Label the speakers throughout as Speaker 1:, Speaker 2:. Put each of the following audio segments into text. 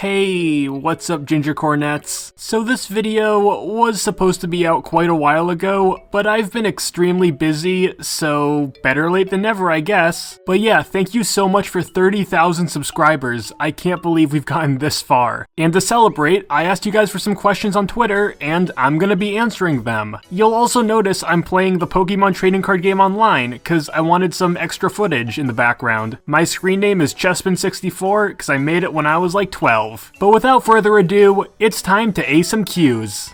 Speaker 1: Hey, what's up Ginger Cornets? So this video was supposed to be out quite a while ago, but I've been extremely busy, so better late than never I guess. But yeah, thank you so much for 30,000 subscribers, I can't believe we've gotten this far. And to celebrate, I asked you guys for some questions on Twitter, and I'm gonna be answering them. You'll also notice I'm playing the Pokemon trading card game online, cause I wanted some extra footage in the background. My screen name is Chespin64, cause I made it when I was like 12. But without further ado, it's time to ace some cues.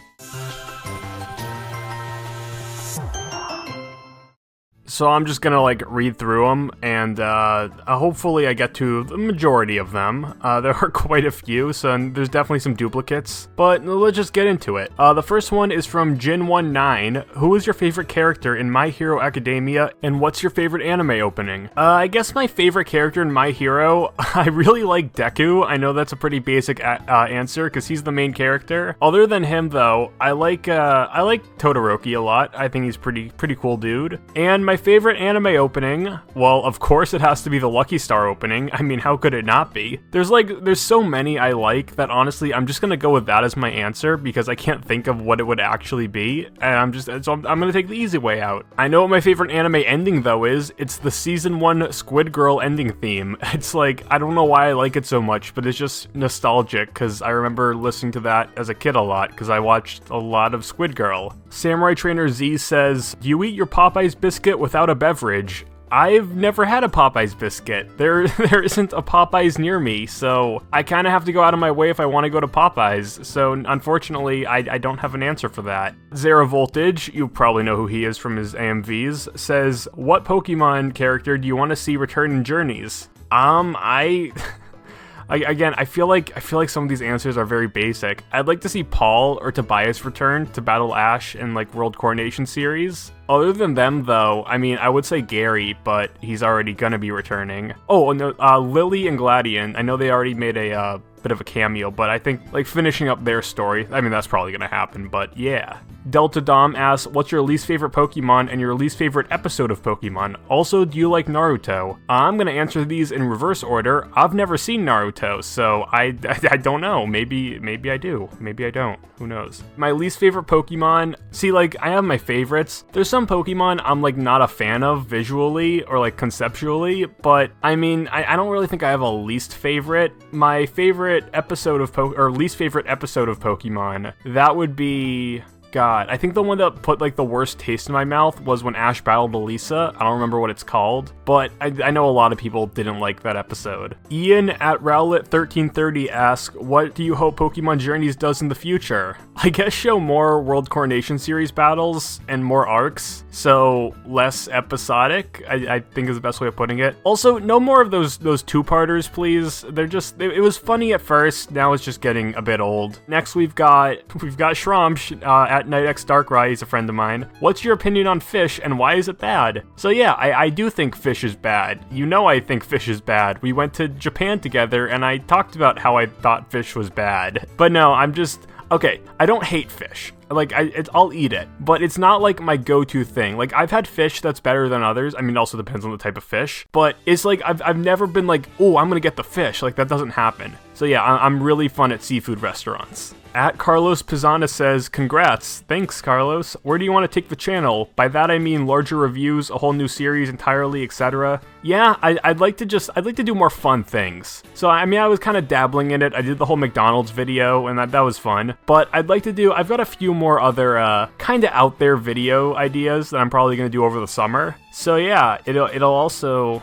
Speaker 1: So I'm just gonna read through them, and hopefully I get to the majority of them. There are quite a few, so there's definitely some duplicates, but let's just get into it. The first one is from Jin19. Who is your favorite character in My Hero Academia, and what's your favorite anime opening? I guess my favorite character in My Hero, I really like Deku. I know that's a pretty basic answer, because he's the main character. Other than him, though, I like Todoroki a lot. I think he's pretty cool dude. And my favorite anime opening, well, of course it has to be the Lucky Star opening. I mean, how could it not be? There's so many I like that honestly I'm just gonna go with that as my answer because I can't think of what it would actually be, and I'm gonna take the easy way out. I know what my favorite anime ending though is. It's the season 1 Squid Girl ending theme. It's I don't know why I like it so much, but it's just nostalgic because I remember listening to that as a kid a lot because I watched a lot of Squid Girl. Samurai Trainer Z says, do you eat your Popeyes biscuit without a beverage? I've never had a Popeyes biscuit. There isn't a Popeyes near me, so I kind of have to go out of my way if I want to go to Popeyes. So unfortunately, I don't have an answer for that. Zero Voltage, you probably know who he is from his AMVs, says, what Pokemon character do you want to see return in Journeys? Again, I feel like some of these answers are very basic. I'd like to see Paul or Tobias return to battle Ash in World Coronation series. Other than them, though, I mean, I would say Gary, but he's already gonna be returning. Oh, no, Lily and Gladion, I know they already made a bit of a cameo, but I think, finishing up their story, I mean, that's probably gonna happen, but yeah. Delta Dom asks, what's your least favorite Pokemon and your least favorite episode of Pokemon? Also, do you like Naruto? I'm gonna answer these in reverse order. I've never seen Naruto, so I don't know. Maybe I do. Maybe I don't. Who knows? My least favorite Pokemon, see, I have my favorites. There's some Pokemon I'm, not a fan of visually or, conceptually, but, I mean, I don't really think I have a least favorite. My favorite episode of least favorite episode of Pokemon, that would be... God, I think the one that put the worst taste in my mouth was when Ash battled Elisa. I don't remember what it's called, but I know a lot of people didn't like that episode. Ian at Rowlet1330 asks, what do you hope Pokemon Journeys does in the future? I guess show more World Coronation series battles and more arcs, so less episodic, I think is the best way of putting it. Also, no more of those two-parters, please. They're just, it was funny at first, now it's just getting a bit old. Next we've got Shramsh at NightX Darkrai, he's a friend of mine. What's your opinion on Fish and why is it bad? So yeah, I do think Fish is bad. You know I think Fish is bad. We went to Japan together and I talked about how I thought Fish was bad. But no, okay, I don't hate Fish. I'll eat it, but it's not my go-to thing. I've had fish that's better than others. I mean, it also depends on the type of fish, but it's I've never been oh, I'm gonna get the fish. That doesn't happen. So yeah, I'm really fun at seafood restaurants. At Carlos Pizana says, congrats. Thanks, Carlos. Where do you want to take the channel? By that I mean larger reviews, a whole new series entirely, etc. Yeah, I'd like to do more fun things. So, I mean, I was kind of dabbling in it. I did the whole McDonald's video, and that was fun. But I've got a few more other, kind of out there video ideas that I'm probably going to do over the summer. So yeah, it'll also...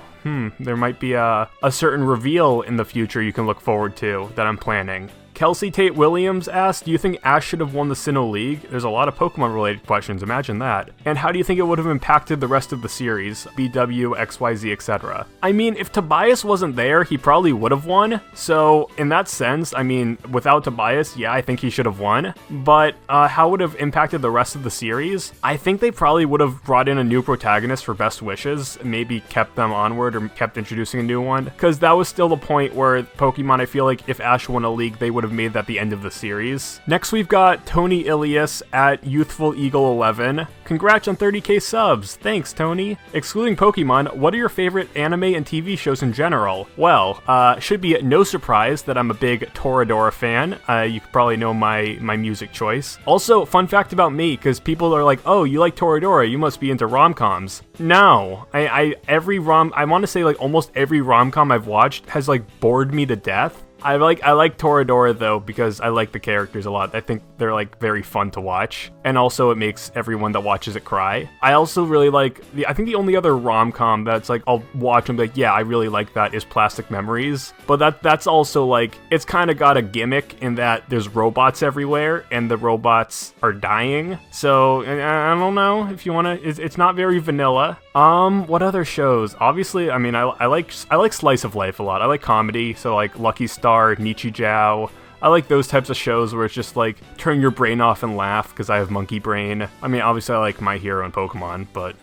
Speaker 1: there might be a certain reveal in the future you can look forward to that I'm planning. Kelsey Tate Williams asked, do you think Ash should have won the Sinnoh League? There's a lot of Pokemon-related questions, imagine that. And how do you think it would have impacted the rest of the series? BW, XYZ, etc. I mean, if Tobias wasn't there, he probably would have won. So, in that sense, I mean, without Tobias, yeah, I think he should have won. But how would it have impacted the rest of the series? I think they probably would have brought in a new protagonist for Best Wishes, maybe kept them onward or kept introducing a new one. Because that was still the point where Pokemon, I feel like if Ash won a league, they would have have made that the end of the series. Next, we've got Tony Ilias at YouthfulEagle11. Congrats on 30k subs. Thanks, Tony. Excluding Pokemon, what are your favorite anime and TV shows in general? Well, should be no surprise that I'm a big Toradora fan. You probably know my music choice. Also, fun fact about me, because people are like, oh, you like Toradora, you must be into rom-coms. No, I want to say like almost every rom-com I've watched has like bored me to death. I like Toradora though because I like the characters a lot. I think they're like very fun to watch, and also it makes everyone that watches it cry. I also really like I think the only other rom-com that's like I'll watch and be like, yeah, I really like that is Plastic Memories. But that's also like it's kind of got a gimmick in that there's robots everywhere and the robots are dying. So I don't know if you want to. It's not very vanilla. What other shows? Obviously, I mean, I like slice of life a lot. I like comedy, so like Lucky Star, Nichijou. I like those types of shows where it's just like turn your brain off and laugh because I have monkey brain. I mean, obviously I like My Hero and Pokemon, but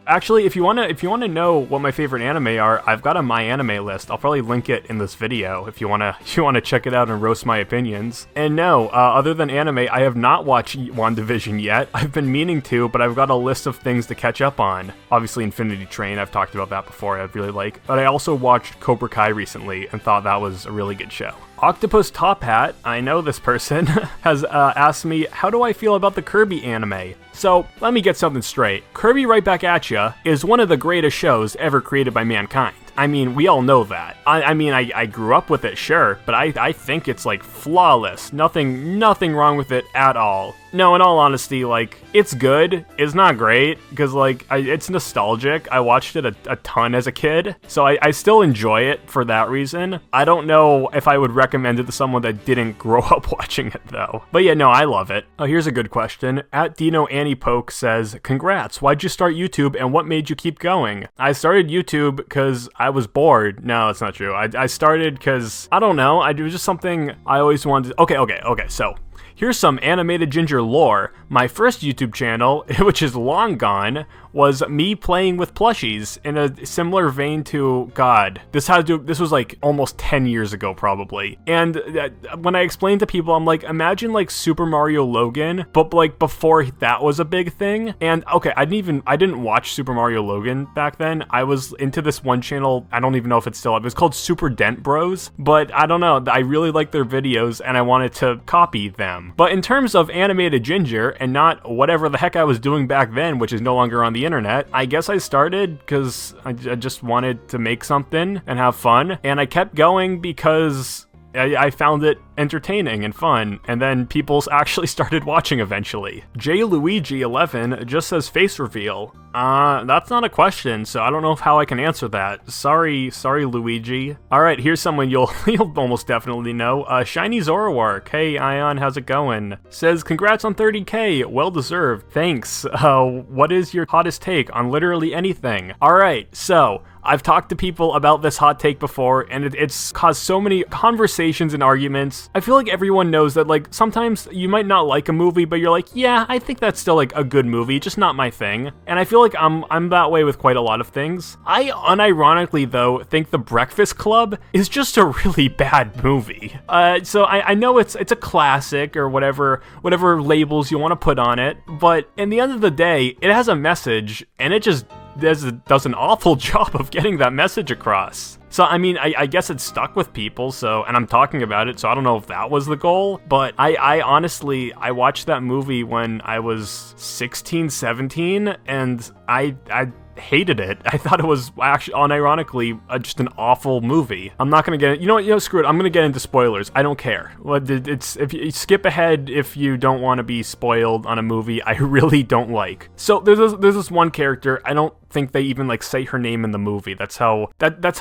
Speaker 1: actually, if you wanna know what my favorite anime are, I've got a My Anime list. I'll probably link it in this video if you wanna check it out and roast my opinions. And no, other than anime, I have not watched WandaVision yet. I've been meaning to, but I've got a list of things to catch up on. Obviously, Infinity Train. I've talked about that before. I really like, but I also watched Cobra Kai recently and thought that was a really good show. Octopus Top Hat, I know this person, has asked me, how do I feel about the Kirby anime? So, let me get something straight. Kirby Right Back At Ya is one of the greatest shows ever created by mankind. I mean, we all know that. I grew up with it, sure, but I think it's like flawless. Nothing wrong with it at all. No, in all honesty, like, it's good. It's not great, because, like, it's nostalgic. I watched it a ton as a kid, so I still enjoy it for that reason. I don't know if I would recommend it to someone that didn't grow up watching it, though. But yeah, no, I love it. Oh, here's a good question. At Dino Annie Poke says, congrats, why'd you start YouTube, and what made you keep going? I started YouTube because I was bored. No, that's not true. I started because, I don't know, it was just something I always wanted to... Okay, so... here's some Animated Ginger lore. My first YouTube channel, which is long gone, was me playing with plushies in a similar vein to, God, this was like almost 10 years ago probably. And when I explained to people, I'm like, imagine like Super Mario Logan, but like before that was a big thing. And okay, I didn't watch Super Mario Logan back then. I was into this one channel, I don't even know if it's still up. It was called Super Dent Bros, but I don't know, I really liked their videos and I wanted to copy them. But in terms of Animated Ginger and not whatever the heck I was doing back then, which is no longer on the internet, I guess I started because I just wanted to make something and have fun, and I kept going because I found it entertaining and fun, and then people actually started watching eventually. JLuigi11 just says face reveal. That's not a question, so I don't know how I can answer that. Sorry, Luigi. Alright, here's someone you'll almost definitely know. Shiny Zoroark. Hey, Ion, how's it going? Says, congrats on 30k, well deserved. Thanks. What is your hottest take on literally anything? Alright, so... I've talked to people about this hot take before, and it's caused so many conversations and arguments. I feel like everyone knows that, like, sometimes you might not like a movie, but you're like, yeah, I think that's still, like, a good movie, just not my thing. And I feel like I'm that way with quite a lot of things. I unironically, though, think The Breakfast Club is just a really bad movie. So I know it's a classic, or whatever labels you want to put on it, but in the end of the day, it has a message, and it just does an awful job of getting that message across. So, I mean, I guess it stuck with people, so, and I'm talking about it, so I don't know if that was the goal, but I honestly, I watched that movie when I was 16, 17, and I hated it. I thought it was actually, unironically, just an awful movie. I'm not gonna get, you know what, screw it, I'm gonna get into spoilers. I don't care. If you skip ahead if you don't want to be spoiled on a movie I really don't like. So, there's this one character, I don't think they even like say her name in the movie. That's how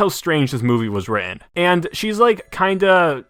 Speaker 1: strange this movie was written. And she's like kinda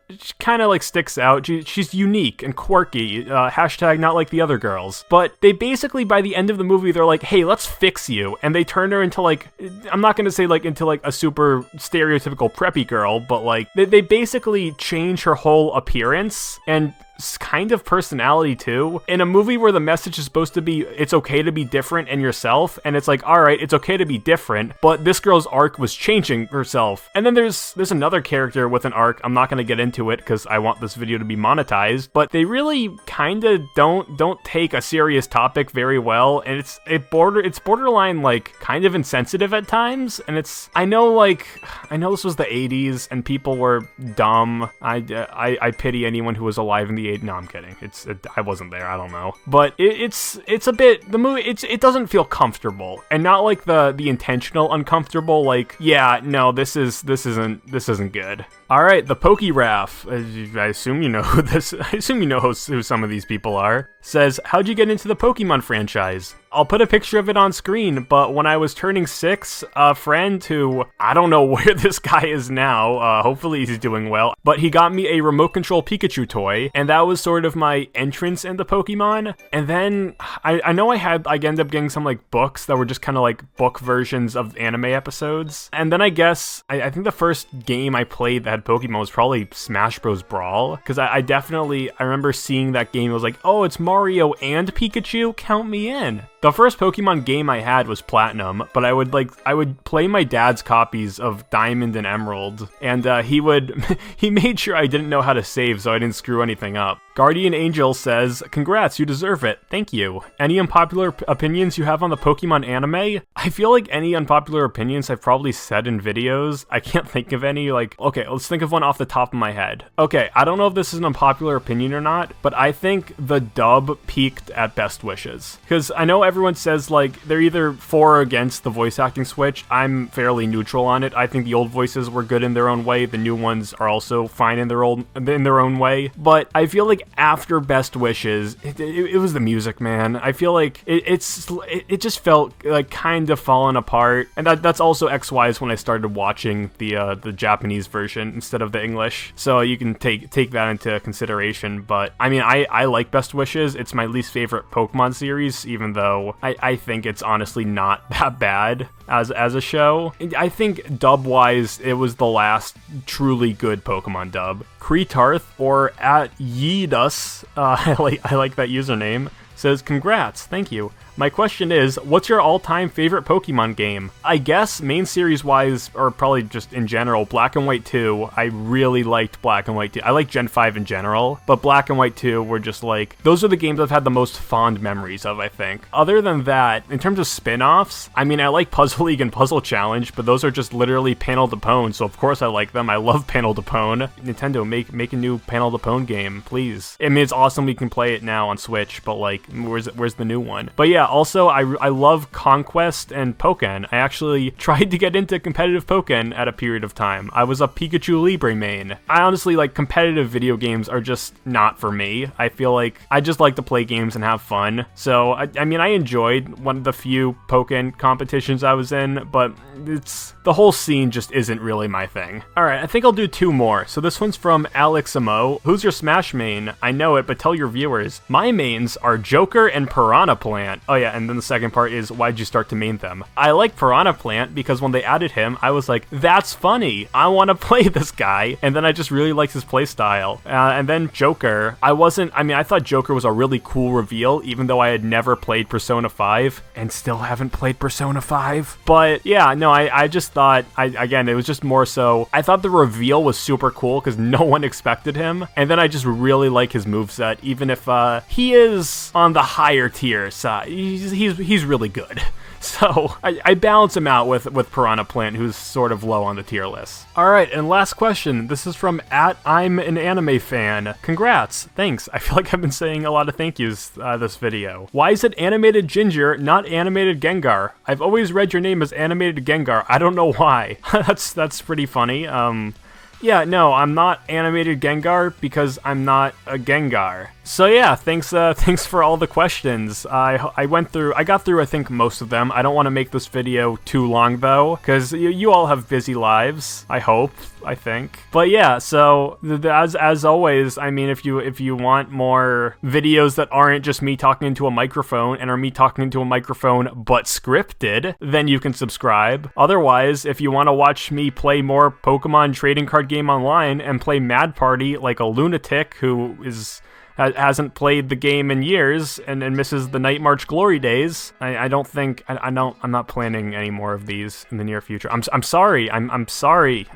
Speaker 1: like sticks out. She's unique and quirky. Hashtag not like the other girls. But they basically, by the end of the movie, they're like, hey, let's fix you. And they turn her into like, I'm not gonna say like into like a super stereotypical preppy girl, but like they basically change her whole appearance and kind of personality too. In a movie where the message is supposed to be, it's okay to be different in yourself, and it's like, all right, it's okay to be different, but this girl's arc was changing herself. And then there's another character with an arc. I'm not going to get into it because I want this video to be monetized, but they really kind of don't take a serious topic very well, and it's borderline like kind of insensitive at times. And I know this was the 80s and people were dumb. I pity anyone who was alive in the 80s. No, I'm kidding. I wasn't there. I don't know. But it's a bit, the movie, it doesn't feel comfortable, and not like the intentional uncomfortable, like, yeah, no, this isn't good. All right, the Pokéraf, I assume you know who this. I assume you know who some of these people are. Says, how'd you get into the Pokemon franchise? I'll put a picture of it on screen, but when I was turning 6, a friend who, I don't know where this guy is now, hopefully he's doing well, but he got me a remote control Pikachu toy, and that was sort of my entrance into Pokemon. And then, I know I ended up getting some, like, books that were just kind of like book versions of anime episodes. And then I guess, I think the first game I played that had Pokemon was probably Smash Bros. Brawl, because I remember seeing that game, it was like, oh, it's Mario and Pikachu? Count me in. The first Pokemon game I had was Platinum, but I would play my dad's copies of Diamond and Emerald, and he made sure I didn't know how to save so I didn't screw anything up. Guardian Angel says, congrats, you deserve it. Thank you. Any unpopular opinions you have on the Pokemon anime? I feel like any unpopular opinions I've probably said in videos. I can't think of any, okay, let's think of one off the top of my head. Okay, I don't know if this is an unpopular opinion or not, but I think the dub peaked at Best Wishes. Because I know everyone says, they're either for or against the voice acting switch. I'm fairly neutral on it. I think the old voices were good in their own way. The new ones are also fine in their own way. But I feel like after Best Wishes, it was the music, man. I feel like it just felt like kind of falling apart. And that's also XY's when I started watching the Japanese version instead of the English. So you can take that into consideration. But I mean, I like Best Wishes. It's my least favorite Pokemon series, even though I think it's honestly not that bad as a show. I think dub-wise, it was the last truly good Pokemon dub. Kreetarth, or at Yeedus, I like that username, says, congrats, thank you. My question is, what's your all-time favorite Pokemon game? I guess main series-wise, or probably just in general, Black and White 2, I really liked Black and White 2. I like Gen 5 in general, but Black and White 2 were just those are the games I've had the most fond memories of, I think. Other than that, in terms of spin-offs, I mean, I like Puzzle League and Puzzle Challenge, but those are just literally Panel to Pwn, so of course I like them. I love Panel to Pwn. Nintendo, make a new Panel to Pwn game, please. I mean, it's awesome we can play it now on Switch, but where's the new one? But yeah, also, I love Conquest and Pokken. I actually tried to get into competitive Pokken at a period of time. I was a Pikachu Libre main. I honestly, competitive video games are just not for me. I feel like I just like to play games and have fun. So, I mean, I enjoyed one of the few Pokken competitions I was in, but the whole scene just isn't really my thing. Alright, I think I'll do 2 more. So this one's from Alex Amo. Who's your Smash main? I know it, but tell your viewers. My mains are Joker and Piranha Plant. Oh yeah, and then the second part is, why'd you start to main them? I like Piranha Plant because when they added him, I was like, that's funny. I want to play this guy. And then I just really liked his playstyle. And then Joker, I thought Joker was a really cool reveal, even though I had never played Persona 5 and still haven't played Persona 5. But yeah, no, I just thought, again, it was just more so, I thought the reveal was super cool because no one expected him. And then I just really like his moveset, even if he is on the higher tier side. He's really good. So I balance him out with Piranha Plant, who's sort of low on the tier list. Alright, and last question. This is from I'm an anime fan. Congrats. Thanks. I feel like I've been saying a lot of thank yous this video. Why is it animated Ginger, not animated Gengar? I've always read your name as animated Gengar. I don't know why. That's pretty funny. Yeah, no, I'm not animated Gengar because I'm not a Gengar. So yeah, thanks for all the questions. I got through I think most of them. I don't want to make this video too long though, because you all have busy lives, I think. But yeah, so as always, I mean, if you want more videos that aren't just me talking into a microphone and are me talking into a microphone but scripted, then you can subscribe. Otherwise, if you want to watch me play more Pokemon trading card game online and play Mad Party like a lunatic who is hasn't played the game in years and misses the Night March glory days, I'm not planning any more of these in the near future. I'm sorry. I'm sorry.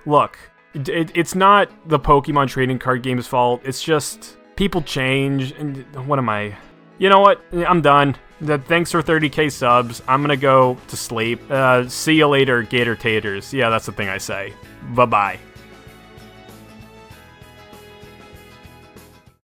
Speaker 1: Look, it's not the Pokemon trading card game's fault. It's just people change, and what am I? You know what? I'm done. Thanks for 30k subs. I'm gonna go to sleep. See you later, Gator Taters. Yeah, that's the thing I say. Bye-bye.